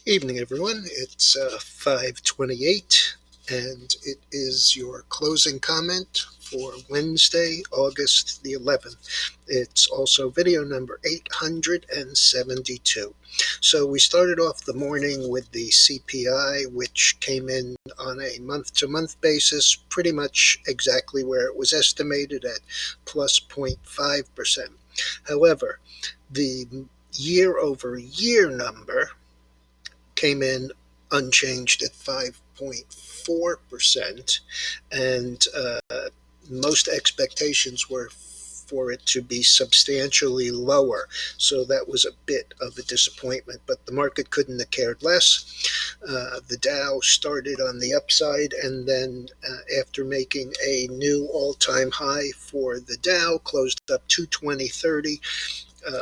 Evening, everyone. It's 5:28, and it is your closing comment for Wednesday, August the 11th. It's also video number 872. So we started off the morning with the CPI, which came in on a month-to-month basis, pretty much exactly where it was estimated at plus 0.5%. However, the year-over-year number came in unchanged at 5.4%, and most expectations were for it to be substantially lower. So that was a bit of a disappointment, but the market couldn't have cared less. The Dow started on the upside, and then after making a new all-time high for the Dow, closed up 220.30,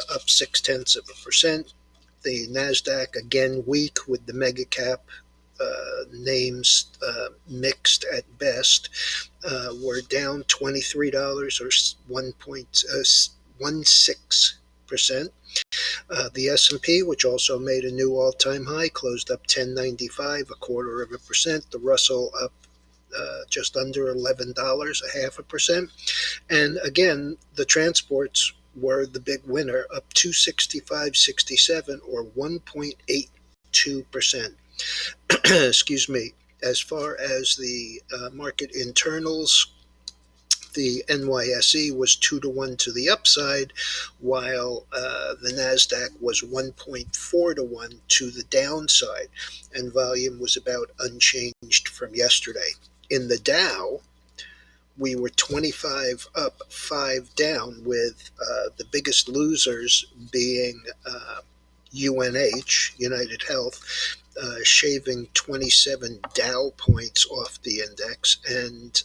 up 0.6%. The NASDAQ, again weak, with the mega cap names mixed at best, were down $23 or 1.16%. The S&P, which also made a new all-time high, closed up 10.95, 0.25%. The Russell up just under $11, 0.5%. And again, the transports were the big winner, up 265.67 or 1.82%. Excuse me. As far as the market internals, the NYSE was 2-1 to the upside, while the NASDAQ was 1.4-1 to the downside, and volume was about unchanged from yesterday. In the Dow, we were 25 up, 5 down, with the biggest losers being UNH, United Health, shaving 27 Dow points off the index, and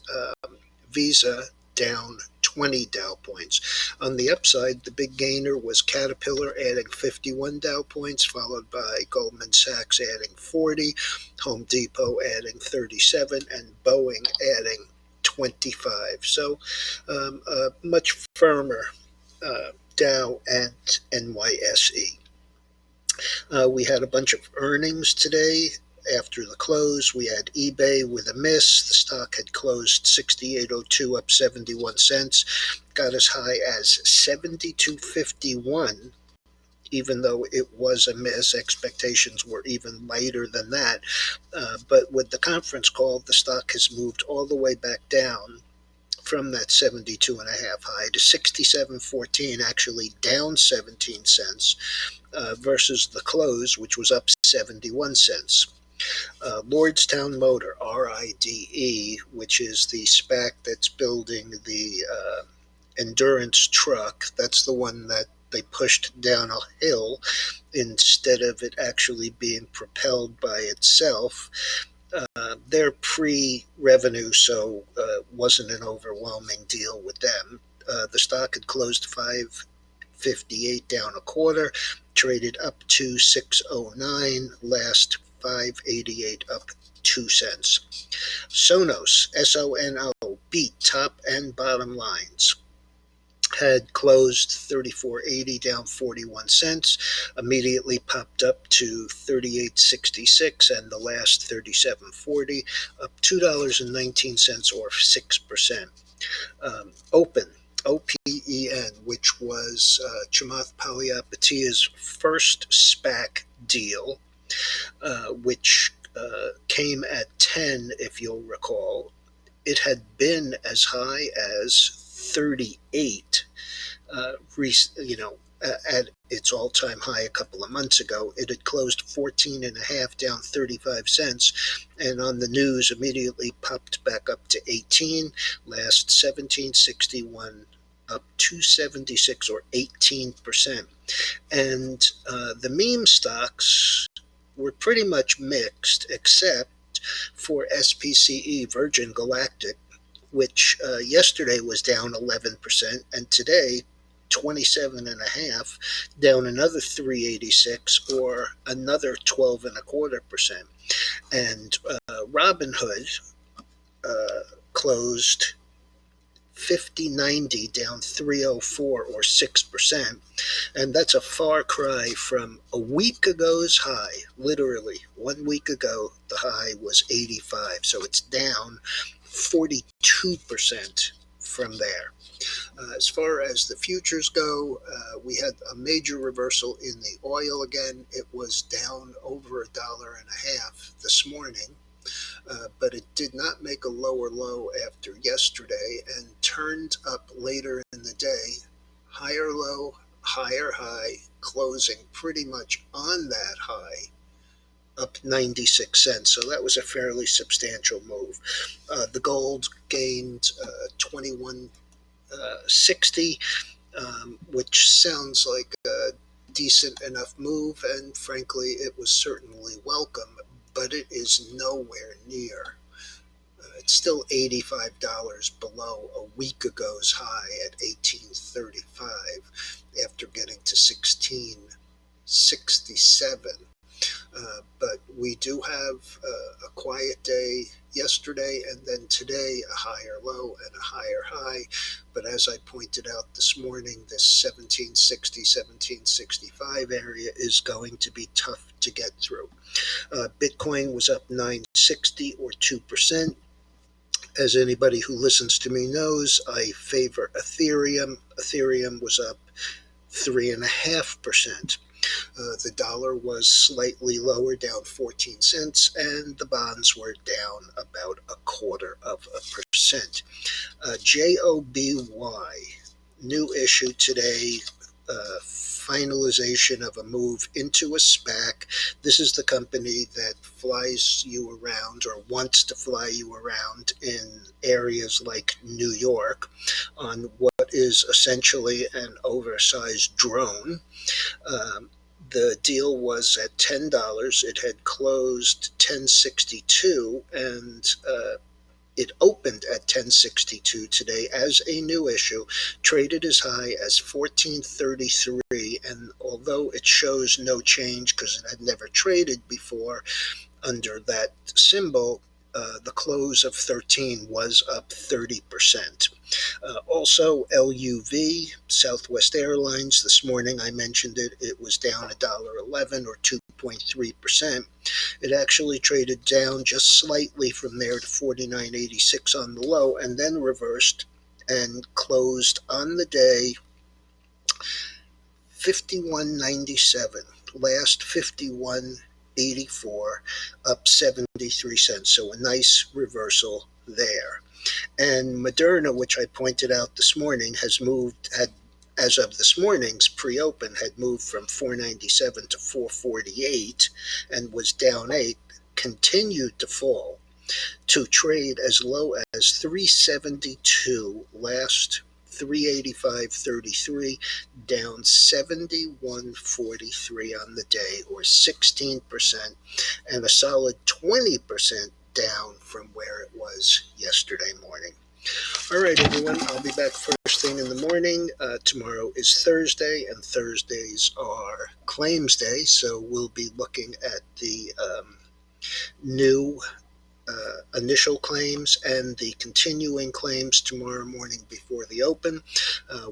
Visa down 20 Dow points. On the upside, the big gainer was Caterpillar, adding 51 Dow points, followed by Goldman Sachs adding 40, Home Depot adding 37, and Boeing adding 25. So a much firmer Dow and NYSE. We had a bunch of earnings today. After the close, we had eBay with a miss. The stock had closed 68.02, up 71 cents, got as high as 72.51. Even though it was a miss, expectations were even lighter than that. But with the conference call, the stock has moved all the way back down from that 72.5 high to 67.14, actually down 17 cents versus the close, which was up 71 cents. Lordstown Motor, RIDE, which is the SPAC that's building the endurance truck, that's the one that they pushed down a hill instead of it actually being propelled by itself. They're pre-revenue, so wasn't an overwhelming deal with them. The stock had closed 5.58, down a quarter, traded up to 6.09, last 5.88, up 2 cents. Sonos, SONO, beat top and bottom lines. Had closed 34.80, down 41 cents, immediately popped up to 38.66, and the last 37.40, up $2.19 or 6%. Open, OPEN, which was Chamath Palihapitiya's first SPAC deal, which came at 10, if you'll recall. It had been as high as 38, at its all-time high a couple of months ago. It had closed 14.5, down 35 cents, and on the news immediately popped back up to 18, last 17.61, up 276 or 18%. And the meme stocks were pretty much mixed, except for SPCE, Virgin Galactic, which yesterday was down 11%, and today 27.5, down another 386 or another 12.25%. And Robinhood closed 50.90 down 304 or 6%. And that's a far cry from a week ago's high. Literally, 1 week ago, the high was 85. So it's down 42% from there. As far as the futures go, we had a major reversal in the oil again. It was down over $1.50 this morning. But it did not make a lower low after yesterday and turned up later in the day. Higher low, higher high, closing pretty much on that high, up 96 cents. So that was a fairly substantial move. The gold gained 21.60, which sounds like a decent enough move, and frankly, it was certainly welcome, but it is nowhere near. It's still $85 below a week ago's high at 1835 after getting to 1667. But we do have a quiet day yesterday, and then today a higher low and a higher high. But as I pointed out this morning, this 1760, 1765 area is going to be tough to get through. Bitcoin was up 960 or 2%. As anybody who listens to me knows, I favor Ethereum. Ethereum was up 3.5%. The dollar was slightly lower, down 14 cents, and the bonds were down about 0.25%. JOBY, new issue today, finalization of a move into a SPAC. This is the company that flies you around or wants to fly you around in areas like New York on what is essentially an oversized drone. The deal was at $10. It had closed $10.62, and it opened at $10.62 today as a new issue, traded as high as $14.33, and although it shows no change because it had never traded before under that symbol, the close of 13 was up 30%. Also, LUV, Southwest Airlines, this morning I mentioned it, it was down $1.11 or 2.3%. It actually traded down just slightly from there to 49.86 on the low, and then reversed and closed on the day 51.97. Last 51.84, up 73 cents. So a nice reversal there. And Moderna, which I pointed out this morning, has moved, as of this morning's pre-open, had moved from 497 to 448 and was down 8, continued to fall to trade as low as 372 last 385.33, down 71.43 on the day, or 16%, and a solid 20% down from where it was yesterday morning. All right, everyone, I'll be back first thing in the morning. Tomorrow is Thursday, and Thursdays are claims day, so we'll be looking at the new initial claims and the continuing claims tomorrow morning before the open.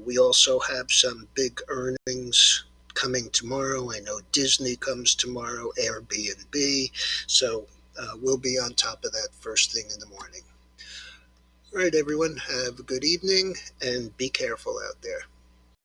We also have some big earnings coming tomorrow. I know Disney comes tomorrow, Airbnb, so we'll be on top of that first thing in the morning. All right, everyone, have a good evening and be careful out there.